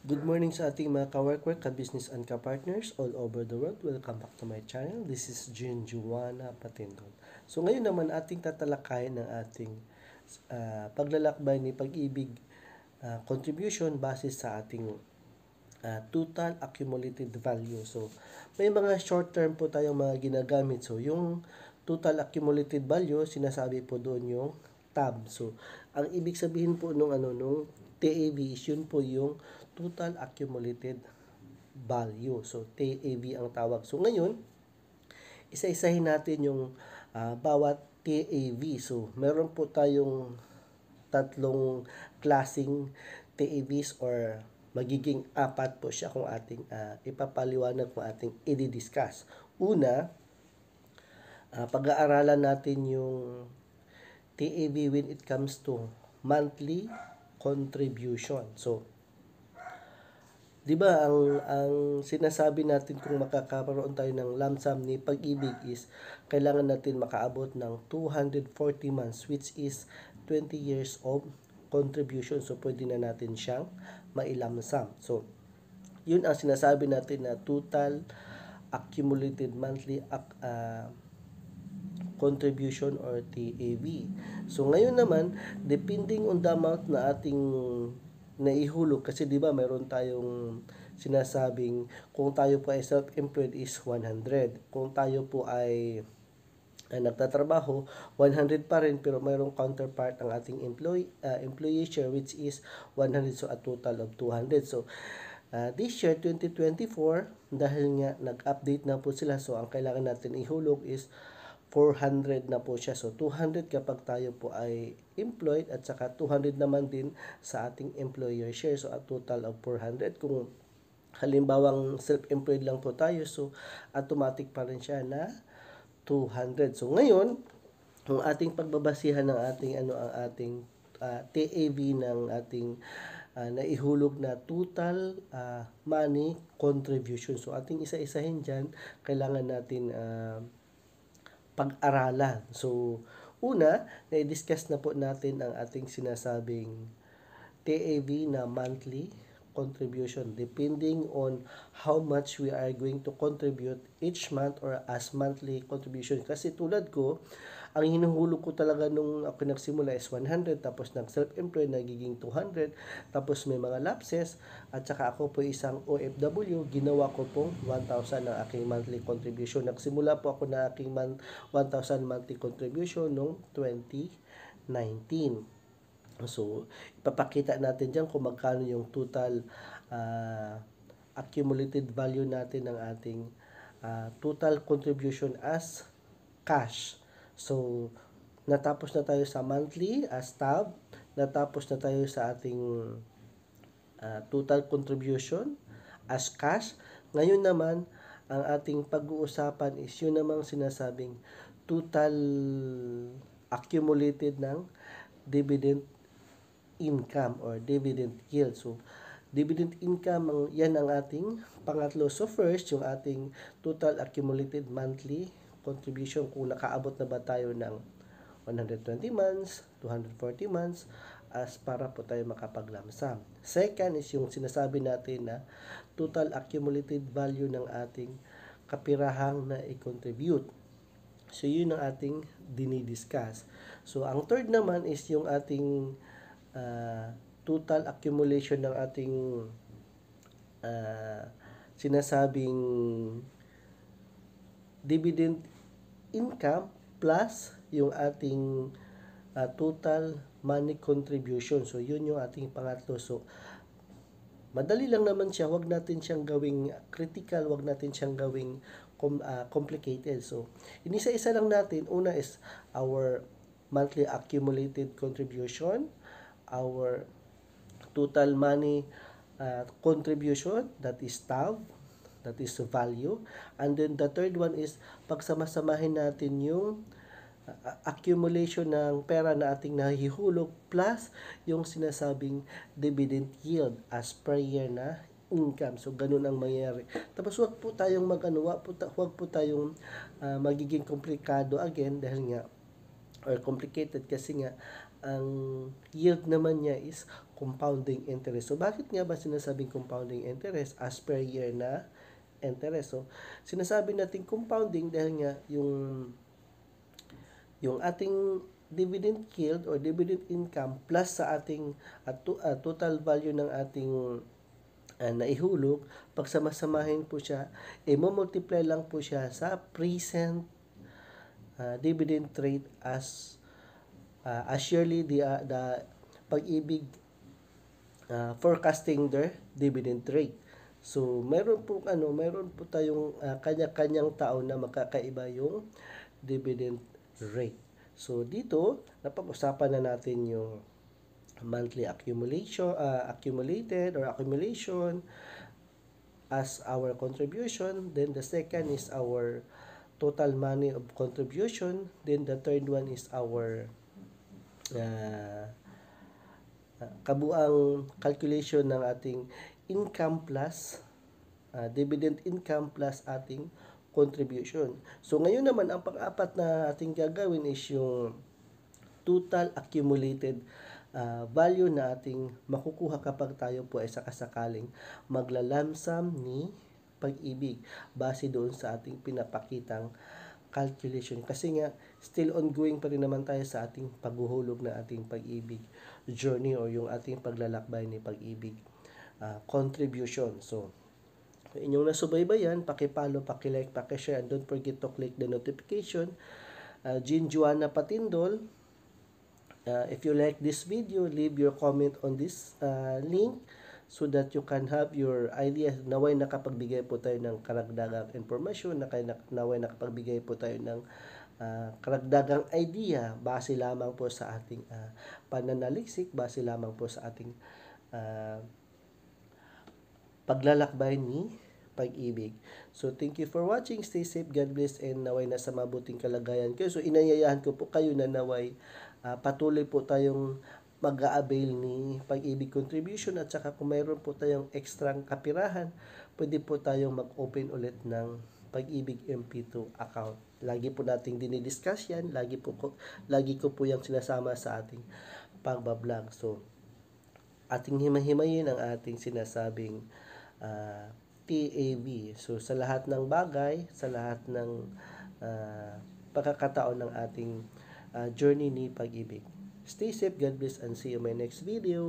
Good morning sa ating mga ka-workwork, ka-business and ka-partners all over the world. Welcome back to my channel. This is June Juana Patindon. So ngayon naman ating tatalakayin ng ating paglalakbay ni pag-ibig contribution base sa ating total accumulated value. So may mga short term po tayong mga ginagamit. So yung total accumulated value, sinasabi po doon yung tab. So ang ibig sabihin po nung TAV is yun po yung total accumulated value. So, TAV ang tawag. So, ngayon, isa-isahin natin yung bawat TAV. So, meron po tayong tatlong klasing TAVs or magiging apat po siya kung ating ipapaliwanag kung ating i-discuss. Una, pag-aaralan natin yung TAV when it comes to monthly contribution. So, 'di ba ang sinasabi natin kung makakaroon tayo ng lump sum ni pag-ibig is kailangan natin makaabot ng 240 months which is 20 years of contribution. So pwede na natin siyang mailam sum. So yun ang sinasabi natin na total accumulated monthly contribution or TAV. So ngayon naman, depending on the amount na ating naihulog, kasi 'di ba mayroon tayong sinasabing kung tayo po ay self-employed is 100. Kung tayo po ay nagtatrabaho, 100 pa rin pero mayroong counterpart ang ating employee share which is 100, so a total of 200. So this year 2024, dahil nga nag-update na po sila, so ang kailangan natin ihulog is 400 na po siya. So 200 kapag tayo po ay employed at saka 200 naman din sa ating employer share. So a total of 400. Kung halimbawang self-employed lang po tayo, so automatic pa rin siya na 200. So ngayon, ang ating pagbabasihan ng ating ang ating TAV ng ating naihulog na total money contribution. So ating isa-isahin diyan, kailangan natin pag-aralan. So, una, na-discuss na po natin ang ating sinasabing TAV na monthly contribution depending on how much we are going to contribute each month or as monthly contribution. Kasi tulad ko, ang hinuhulog ko talaga nung ako nagsimula is 100, tapos nag self-employed nagiging 200, tapos may mga lapses, at saka ako po isang OFW, ginawa ko pong 1,000 ang aking monthly contribution. Nagsimula po ako na aking 1,000 monthly contribution noong 2019. So, ipapakita natin dyan kung magkano yung total accumulated value natin ng ating total contribution as cash. So, natapos na tayo sa monthly as tab, natapos na tayo sa ating total contribution as cash. Ngayon naman, ang ating pag-uusapan is yun namang sinasabing total accumulated ng dividend income or dividend yield. So, dividend income, yan ang ating pangatlo. So, first, yung ating total accumulated monthly contribution, kung nakaabot na ba tayo ng 120 months, 240 months, as para po tayo makapaglamsam. Second is yung sinasabi natin na total accumulated value ng ating kapirahang na i-contribute. So, yun ang ating dinidiscuss. So, ang third naman is yung ating total accumulation ng ating sinasabing dividend income plus yung ating total money contribution. So, yun yung ating pangatlo. So, madali lang naman siya. Huwag natin siyang gawing critical. Huwag natin siyang gawing complicated. So, inisa-isa lang natin. Una is our monthly accumulated contribution, our total money contribution, that is TAV, that is value. And then the third one is pagsamasamahin natin yung accumulation ng pera na ating nahihulog plus yung sinasabing dividend yield as per year na income. So, ganun ang mangyayari. Tapos, huwag po tayong huwag po tayong magiging komplikado again dahil nga or complicated kasi nga ang yield naman niya is compounding interest. So, bakit nga ba sinasabing compounding interest as per year na interest? So, sinasabi natin compounding dahil nga yung ating dividend yield or dividend income plus sa ating total value ng ating naihulog, pag samasamahin po siya, mo-multiply lang po siya sa present dividend rate as yearly the Pag-ibig forecasting their dividend rate. So, meron po tayong kanya-kanyang taon na makakaiba yung dividend rate. So, dito napag-usapan na natin yung monthly accumulated or accumulation as our contribution. Then the second is our total money of contribution. Then the third one is our kabuang calculation ng ating income plus dividend income plus ating contribution. So ngayon naman ang pang-apat na ating gagawin is yung total accumulated value na ating makukuha kapag tayo po ay sakasakaling maglalamsam ni Pag-ibig base doon sa ating pinapakitang calculation. Kasi nga, still ongoing pa rin naman tayo sa ating paghuhulog na ating Pag-ibig journey o yung ating paglalakbay ni Pag-ibig contribution. So, inyong nasubaybayan, paki-follow, paki-like, paki-share, and don't forget to click the notification. Jean Joanna Patindol, if you like this video, leave your comment on this link so that you can have your idea. Naway nakapagbigay po tayo ng karagdagang informasyon, naway nakapagbigay po tayo ng karagdagang idea base lamang po sa ating pananaliksik, base lamang po sa ating paglalakbay ni Pag-ibig. So, thank you for watching. Stay safe, God bless, and naway nasa mabuting kalagayan kayo. So, inayayahan ko po kayo na naway patuloy po tayong mag-a-avail ni Pag-ibig contribution, at saka kung mayroon po tayong extrang kapirahan, pwede po tayong mag-open ulit ng Pag-ibig MP2 account. Lagi po nating dinidiscuss yan, lagi ko po yung sinasama sa ating pagbablog. So, ating himahimayin ang ating sinasabing TAV. So, sa lahat ng bagay, sa lahat ng pagkakataon ng ating journey ni Pag-ibig. Stay safe, God bless, and see you in my next video.